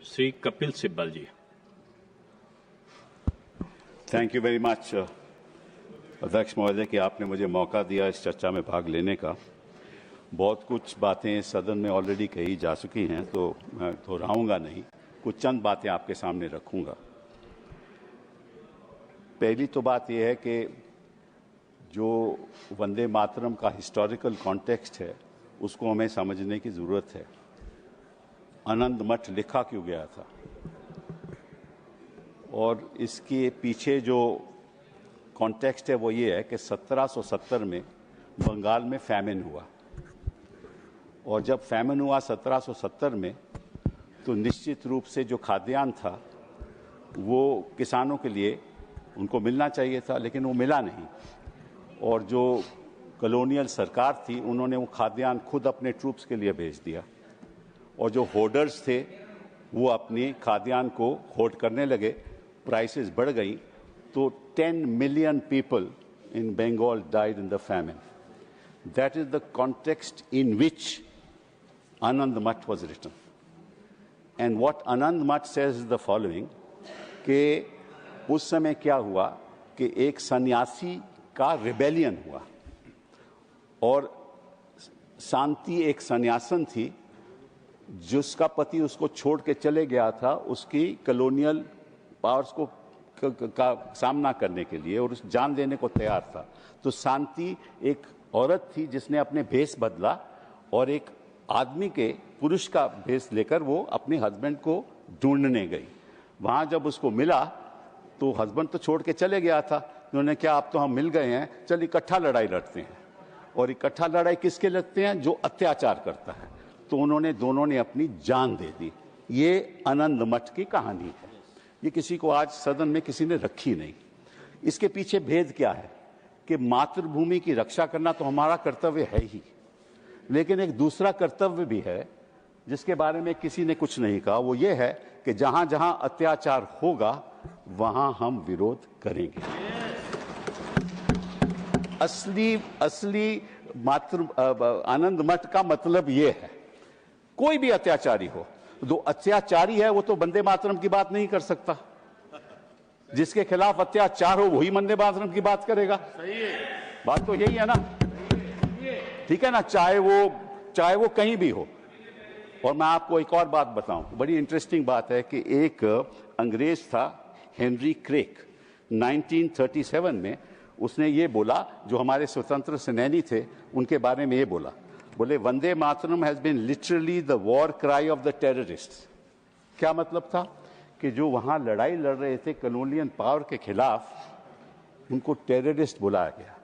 Shri Kapil Sibal ji. Thank you very much अध्यक्ष महोदय कि आपने मुझे मौका दिया इस चर्चा में भाग लेने का। बहुत कुछ बातें सदन में ऑलरेडी कही जा चुकी हैं, तो मैं दोहराऊंगा नहीं, कुछ चंद बातें आपके सामने रखूंगा। पहली तो बात यह है कि जो वंदे मातरम का हिस्टोरिकल कॉन्टेक्स्ट है उसको हमें समझने की ज़रूरत है। आनंद मठ लिखा क्यों गया था और इसके पीछे जो कॉन्टेक्स्ट है वो ये है कि 1770 में बंगाल में फैमिन हुआ, और जब फैमिन हुआ 1770 में तो निश्चित रूप से जो खाद्यान्न था वो किसानों के लिए उनको मिलना चाहिए था, लेकिन वो मिला नहीं। और जो कॉलोनियल सरकार थी उन्होंने वो खाद्यान्न खुद अपने ट्रूप्स के लिए भेज दिया, और जो होर्डर्स थे वो अपनी खाद्यान्न को होर्ड करने लगे, प्राइसेस बढ़ गई, तो 10 million people in Bengal died in the famine. That is the context in which Anand Math was written. And what Anand Math says is the following कि उस समय क्या हुआ कि एक सन्यासी का रिबेलियन हुआ, और शांति एक सन्यासन थी जिसका पति उसको छोड़ के चले गया था उसकी कॉलोनियल पावर्स को का सामना करने के लिए, और उस जान देने को तैयार था। तो शांति एक औरत थी जिसने अपने भेष बदला, और एक आदमी के पुरुष का भेष लेकर वो अपने हस्बैंड को ढूंढने गई। वहां जब उसको मिला तो हस्बैंड तो छोड़ के चले गया था, उन्होंने क्या अब तो हम मिल गए हैं, चल इकट्ठा लड़ाई लड़ते हैं। और इकट्ठा लड़ाई किसके लड़ते हैं? जो अत्याचार करता है। तो उन्होंने दोनों ने अपनी जान दे दी। ये आनंद मठ की कहानी है। ये किसी को आज सदन में किसी ने रखी नहीं। इसके पीछे भेद क्या है कि मातृभूमि की रक्षा करना तो हमारा कर्तव्य है ही, लेकिन एक दूसरा कर्तव्य भी है जिसके बारे में किसी ने कुछ नहीं कहा। वो ये है कि जहां जहां अत्याचार होगा वहां हम विरोध करेंगे। असली आनंद मठ का मतलब ये है, कोई भी अत्याचारी हो, जो अत्याचारी है वो तो वंदे मातरम की बात नहीं कर सकता। जिसके खिलाफ अत्याचार हो वही वंदे मातरम की बात करेगा। सही है, बात तो यही है ना, ठीक है ना, चाहे वो कहीं भी हो। और मैं आपको एक और बात बताऊं, बड़ी इंटरेस्टिंग बात है कि एक अंग्रेज था हेनरी क्रेक, 1937 में उसने ये बोला, जो हमारे स्वतंत्र सेनानी थे उनके बारे में ये बोला, बोले Vande Mataram has been literally the war cry of the terrorists. क्या मतलब था कि जो वहां लड़ाई लड़ रहे थे कॉलोनियल पावर के खिलाफ, उनको टेररिस्ट बुलाया गया।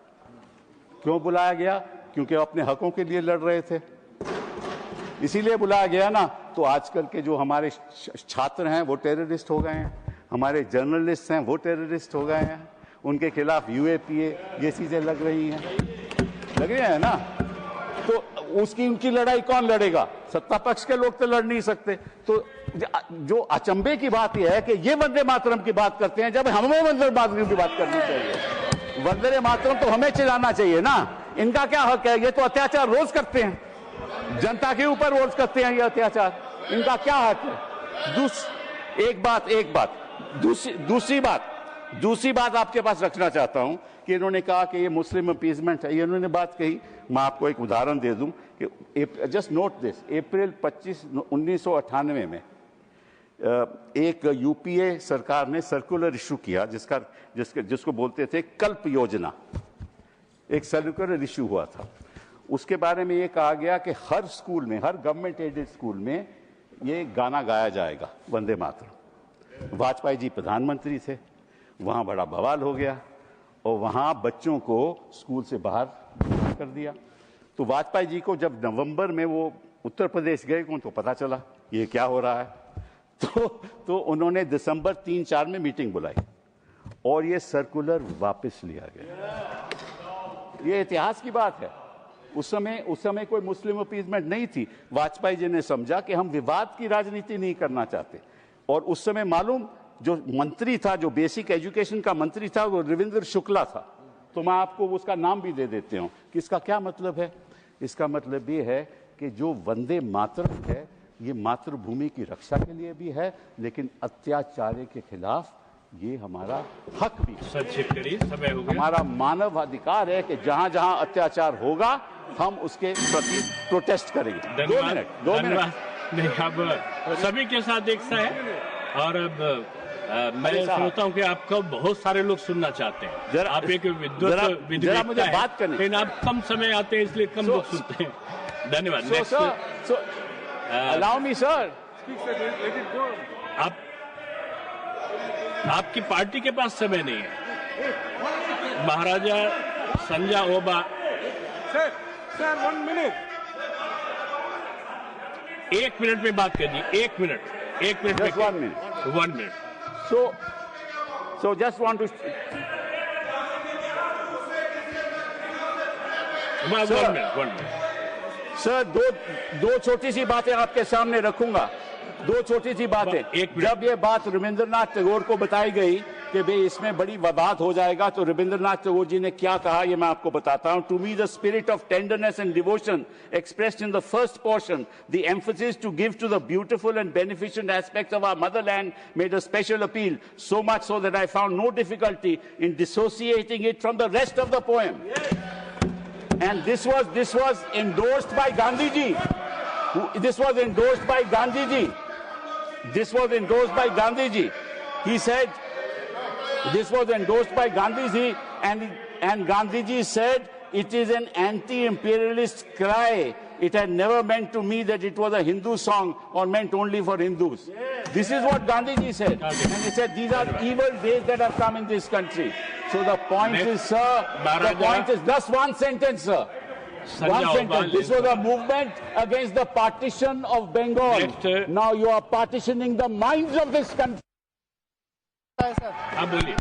क्यों बुलाया गया? क्योंकि वो अपने हकों के लिए लड़ रहे थे, इसीलिए बुलाया गया ना। तो आजकल के जो हमारे छात्र हैं वो टेररिस्ट हो गए हैं, हमारे जर्नलिस्ट हैं वो टेररिस्ट हो गए हैं, उनके खिलाफ यूएपीए ये चीजें लग रही हैं ना। तो उनकी लड़ाई कौन लड़ेगा? सत्ता पक्ष के लोग तो लड़ नहीं सकते। तो जो अचंभे की बात यह है कि ये वंदे मातरम की बात करते हैं जब हमें वंदे मातरम की बात करनी चाहिए। वंदे मातरम तो हमें चिल्लाना चाहिए ना। इनका क्या हक है? ये तो अत्याचार रोज करते हैं, जनता के ऊपर रोज करते हैं ये अत्याचार, इनका क्या हक है? दूसरी बात आपके पास रखना चाहता हूं कि इन्होंने कहा कि ये मुस्लिम अपीजमेंट है, ये इन्होंने बात कही। मैं आपको एक उदाहरण दे दूं कि जस्ट नोट दिस, अप्रैल 25, 1998 में एक यूपीए सरकार ने सर्कुलर इशू किया जिसको बोलते थे कल्प योजना। एक सर्कुलर इशू हुआ था, उसके बारे में ये कहा गया कि हर स्कूल में, हर गवर्नमेंट एडेड स्कूल में ये गाना गाया जाएगा, वंदे मातरम। वाजपेयी जी प्रधानमंत्री थे, वहां बड़ा बवाल हो गया और वहां बच्चों को स्कूल से बाहर कर दिया। तो वाजपेयी जी को जब नवंबर में वो उत्तर प्रदेश गए तो पता चला ये क्या हो रहा है। तो उन्होंने दिसंबर 3-4 में मीटिंग बुलाई और ये सर्कुलर वापस लिया गया। ये इतिहास की बात है। उस समय कोई मुस्लिम अपीजमेंट नहीं थी। वाजपेयी जी ने समझा कि हम विवाद की राजनीति नहीं करना चाहते, और उस समय मालूम जो मंत्री था, जो बेसिक एजुकेशन का मंत्री था, वो रविंद्र शुक्ला था। तो मैं आपको उसका नाम भी दे देते हूं कि इसका क्या मतलब है। इसका मतलब ये है कि जो वंदे मातरम है ये मातृभूमि की रक्षा के लिए भी है, लेकिन अत्याचार के खिलाफ ये हमारा हक भी है। हमारा मानव अधिकार है कि जहां जहां अत्याचार होगा हम उसके प्रति प्रोटेस्ट करेंगे। 2 मिनट। नहीं, अब सभी के साथ एक सा है और अब मैं सोचता हूँ कि आपको बहुत सारे लोग सुनना चाहते हैं। आप एक विद्वत मुझे बात करनी, लेकिन आप कम समय आते हैं इसलिए कम लोग सुनते हैं। धन्यवाद। Allow me sir. आपकी पार्टी के पास समय नहीं है। महाराजा संजा ओबा सर 1 मिनट। 1 मिनट में बात कीजिए। 1 minute. 1 minute. So just want to. One minute. Sir दो छोटी सी बातें आपके सामने रखूंगा। 2 छोटी सी बातें। जब ये बात रविंद्रनाथ टैगोर को बताई गई कि भाई इसमें बड़ी विवाद हो जाएगा, तो रविंद्रनाथ टैगोर जी ने क्या कहा ये मैं आपको बताता हूं। To me the spirit of tenderness and devotion expressed in the first portion, the emphasis to give to the beautiful and beneficent aspects of our motherland made a special appeal, so much so that I found no difficulty in dissociating it from the rest of the poem. And this was endorsed by Gandhi ji. This was endorsed by Gandhi ji. This was endorsed by Gandhi ji. He said this was endorsed by Gandhi ji, and Gandhi ji said it is an anti-imperialist cry. It had never meant to me that it was a Hindu song or meant only for Hindus. This is what Gandhi ji said. And he said these are evil days that have come in this country. So the point is, sir, the point is just one sentence, sir. One sentence. This was a movement against the partition of Bengal. Now you are partitioning the minds of this country. हाँ बोलिए।